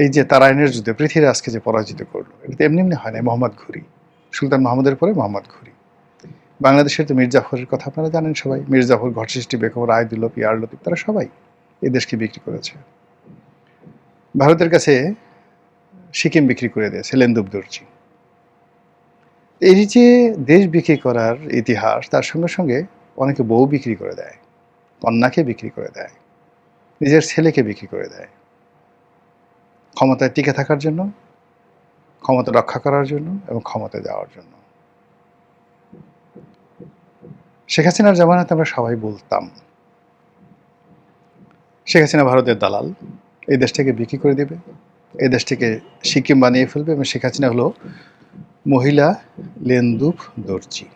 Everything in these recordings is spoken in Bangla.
এই যে তারাইনের যুদ্ধে পৃথ্বীরাজকে যে পরাজিত করলো, এটা তো এমনি এমনি হয় না। মোহাম্মদ ঘুরি, সুলতান মাহমুদের পরে মোহাম্মদ ঘুরি। বাংলাদেশের তো মীর জাফরের কথা আপনারা জানেন সবাই। মীর জাফর, ঘটসৃষ্টি বেগম, রায়দুল্লভ, পিয়ার লতিফ, তারা সবাই এই দেশকে বিক্রি করেছে। ভারতের কাছে সিকিম বিক্রি করে দিয়েছে লেন্দুব দর্জি। এই যে দেশ বিক্রি করার ইতিহাস, তার সঙ্গে সঙ্গে অনেকে বউ বিক্রি করে দেয়, কন্যাকে বিক্রি করে দেয়, নিজের ছেলেকে বিক্রি করে দেয়, ক্ষমতায় টিকে থাকার জন্য, ক্ষমতা রক্ষা করার জন্য এবং ক্ষমতায় যাওয়ার জন্য। শেখ হাসিনার জামানাতে আমরা সবাই বলতাম শেখ হাসিনা ভারতের দালাল, এই দেশটাকে বিক্রি করে দেবে, এই দেশটাকে সিকিম বানিয়ে ফেলবে, এবং শেখ হাসিনা হলো মহিলা লেন্দুব দর্জি।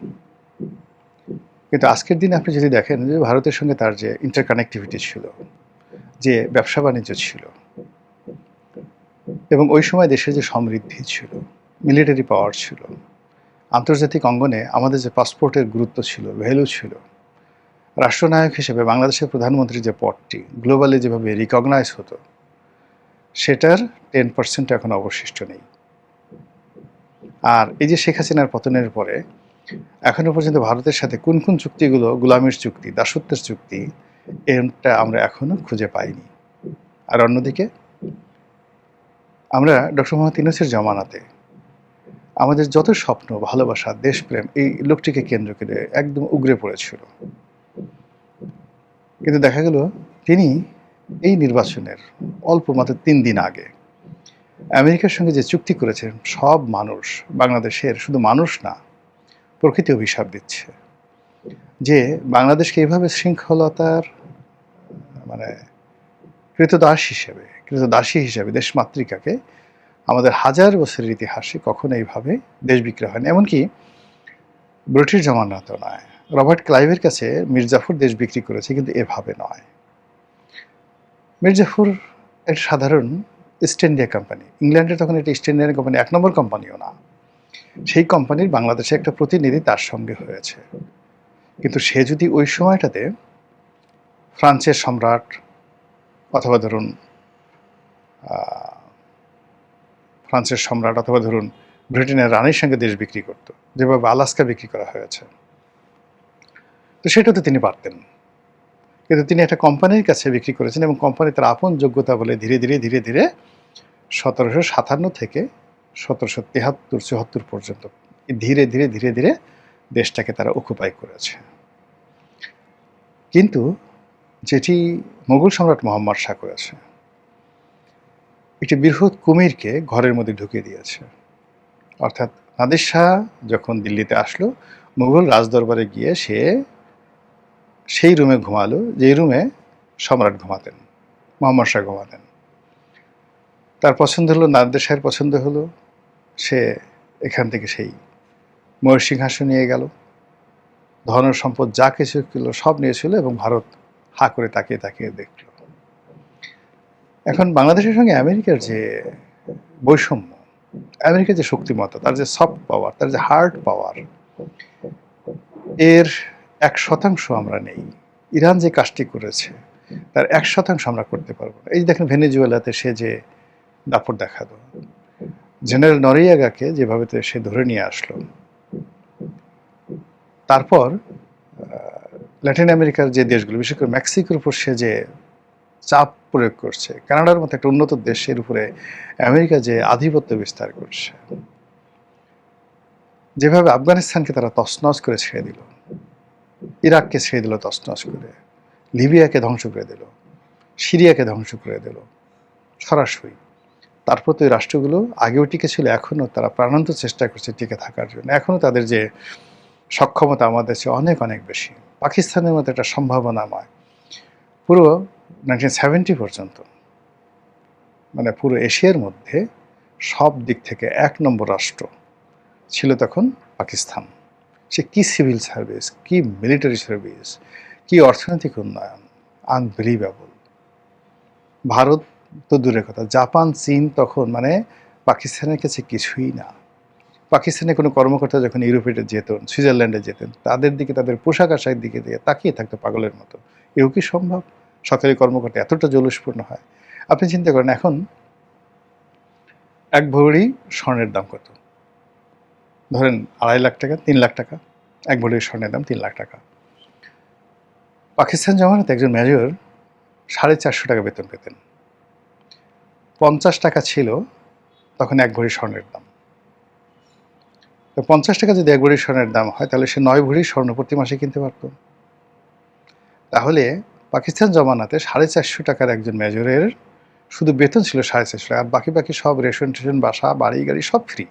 কিন্তু আজকের দিনে আপনি যদি দেখেন যে ভারতের সঙ্গে তার যে ইন্টারকানেক্টিভিটি ছিল, যে ব্যবসা বাণিজ্য ছিল, এবং ওই সময় দেশের যে সমৃদ্ধি ছিল, মিলিটারি পাওয়ার ছিল, আন্তর্জাতিক অঙ্গনে আমাদের যে পাসপোর্টের গুরুত্ব ছিল, ভ্যালু ছিল, রাষ্ট্রনায়ক হিসেবে বাংলাদেশের প্রধানমন্ত্রীর যে পদটি গ্লোবালি যেভাবে রিকগনাইজ হতো, সেটার 10% এখন অবশিষ্ট নেই। আর এই যে শেখ হাসিনার পতনের পরে এখনো পর্যন্ত ভারতের সাথে কোন কোন চুক্তিগুলো গোলামির চুক্তি, দাসত্বের চুক্তি, এটা আমরা এখনো খুঁজে পাইনি। আর অন্যদিকে আমরা ডক্টর মোহাম্মদ ইউনূসের জামানাতে আমাদের যত স্বপ্ন, ভালোবাসা, দেশপ্রেম এই লোকটিকে কেন্দ্র করে একদম উগরে পড়েছিল। কিন্তু দেখা গেল তিনি এই নির্বাচনের অল্প মাত্র 3 দিন আগে আমেরিকার সঙ্গে যে চুক্তি করেছেন, সব মানুষ, বাংলাদেশের শুধু মানুষ না, প্রকৃতি অভিশাপ দিচ্ছে যে বাংলাদেশকে এইভাবে শৃঙ্খলতার মানে কৃতদাসী হিসেবে দেশমাতৃকাকে আমাদের হাজার বছরের ইতিহাসে কখনো এইভাবে দেশ বিক্রি হয়নি। এমনকি ব্রিটিশ জমানাতেও নয়। রবার্ট ক্লাইভের কাছে মীর জাফর দেশ বিক্রি করেছে, কিন্তু এভাবে নয়। মীর জাফর একটা সাধারণ ইস্ট ইন্ডিয়া কোম্পানি, ইংল্যান্ডের তখন একটা ইস্ট ইন্ডিয়ান কোম্পানি, 1 নম্বর কোম্পানিও না, সেই কোম্পানির বাংলাদেশে একটা প্রতিনিধি তার সঙ্গে হয়েছে। কিন্তু সে যদি ওই সময়টাতে ফ্রান্সের সম্রাট অথবা ধরুন ব্রিটেনের রানীর সঙ্গে দেশ বিক্রি করত, যেভাবে আলাস্কা বিক্রি করা হয়েছে, তো সেটা তো তিনি পারতেন। কিন্তু তিনি একটা কোম্পানির কাছে বিক্রি করেছেন, এবং কোম্পানি তার আপন যোগ্যতা বলে ধীরে ধীরে ধীরে ধীরে 1757 থেকে 1773-74 পর্যন্ত ধীরে ধীরে ধীরে ধীরে দেশটাকে তারা অকুপাই করেছে। কিন্তু যেটি মোগল সম্রাট মোহাম্মদ শাহ করেছে, একটি বৃহৎ কুমিরকে ঘরের মধ্যে ঢুকিয়ে দিয়েছে। অর্থাৎ নাদির শাহ যখন দিল্লিতে আসলো, মুঘল রাজদরবারে গিয়ে সে সেই রুমে ঘুমালো যেই রুমে সম্রাট ঘুমাতেন, মোহাম্মদ শাহ ঘুমাতেন। তার পছন্দ হলো, নাদির শাহের পছন্দ হলো, সে এখান থেকে সেই ময়ূর সিংহাসন নিয়ে গেল, ধন সম্পদ যা কিছু ছিল সব নিয়েছিল, এবং ভারত হা করে তাকিয়ে তাকিয়ে দেখল। এখন বাংলাদেশের সঙ্গে আমেরিকার যে বৈষম্য, আমেরিকার যে শক্তিমত্তা, তার যে সফট পাওয়ার, তার যে হার্ড পাওয়ার, এর 1% আমরা নেই। ইরান যে কাজটি করেছে তার 1% আমরা করতে পারবো না। এই যে দেখেন ভেনেজুয়েলাতে সে যে দাপট দেখালো, জেনারেল নরিয়াগাকে যেভাবে সে ধরে নিয়ে আসলো, তারপর ল্যাটিন আমেরিকার যে দেশগুলো, বিশেষ করে মেক্সিকোর উপর সে যে চাপ প্রয়োগ করছে, কানাডার মতো একটা উন্নত দেশের উপরে আমেরিকা যে আধিপত্য বিস্তার করছে, যেভাবে আফগানিস্তানকে তারা তছনছ করে ছেড়ে দিল, ইরাককে ছেড়ে দিল তছনছ করে, লিবিয়াকে ধ্বংস করে দিল, সিরিয়াকে ধ্বংস করে দিল সরাসরি। তারপর তো এই রাষ্ট্রগুলো আগেও টিকে ছিল, এখনও তারা প্রাণান্ত চেষ্টা করছে টিকে থাকার জন্য। এখনও তাদের যে সক্ষমতা আমাদের চেয়ে অনেক অনেক বেশি। পাকিস্তানের মতো একটা সম্ভাবনাময়, পুরো 1970 পর্যন্ত মানে পুরো এশিয়ার মধ্যে সব দিক থেকে 1 নম্বর রাষ্ট্র ছিল তখন পাকিস্তান। সে কি সিভিল সার্ভিস, কি মিলিটারি সার্ভিস, কি অর্থনৈতিক উন্নয়ন, আনবিলিভেবল। ভারত তো দূরের কথা, জাপান, চীন তখন মানে পাকিস্তানের কাছে কিছুই না। পাকিস্তানের কোনো কর্মকর্তা যখন ইউরোপে যেতেন, সুইজারল্যান্ডে যেতেন, তাদের দিকে, তাদের পোশাক আশাকের দিকে দিয়ে তাকিয়ে থাকতো পাগলের মতো। এও কি সম্ভব? সরকারি কর্মকর্তা এতটা জৌলুসপূর্ণ হয়? আপনি চিন্তা করেন, এখন এক ভরি স্বর্ণের দাম কত? ধরেন 2.5 লাখ টাকা, 3 লাখ টাকা। এক ভরি স্বর্ণের দাম 3 লাখ টাকা। পাকিস্তান জমানাতে একজন মেজর 450 টাকা বেতন পেতেন। 50 টাকা ছিল তখন এক ভরি স্বর্ণের দাম। তো 50 টাকা যদি এক ভরি স্বর্ণের দাম হয়, তাহলে সে 9 ভরি স্বর্ণ প্রতি মাসে কিনতে পারত। তাহলে পাকিস্তান জমানাতে 450 টাকার একজন মেজরের শুধু বেতন ছিল 450 টাকা, আর বাকি সব রেশন টেশন, বাসা, বাড়ি গাড়ি সব ফ্রি।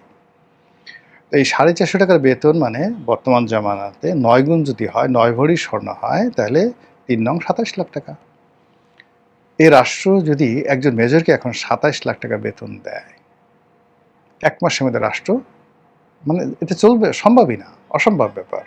তো এই 450 টাকার বেতন মানে বর্তমান জমানাতে 9 গুণ যদি হয়, 9 ভরি স্বর্ণ হয়, তাহলে 3 নং 27 লাখ টাকা। এই রাষ্ট্র যদি একজন মেজরকে এখন 27 লাখ টাকা বেতন দেয়, এক মাসের মধ্যে রাষ্ট্র, মানে এটা চলবে? সম্ভবই না, অসম্ভব ব্যাপার।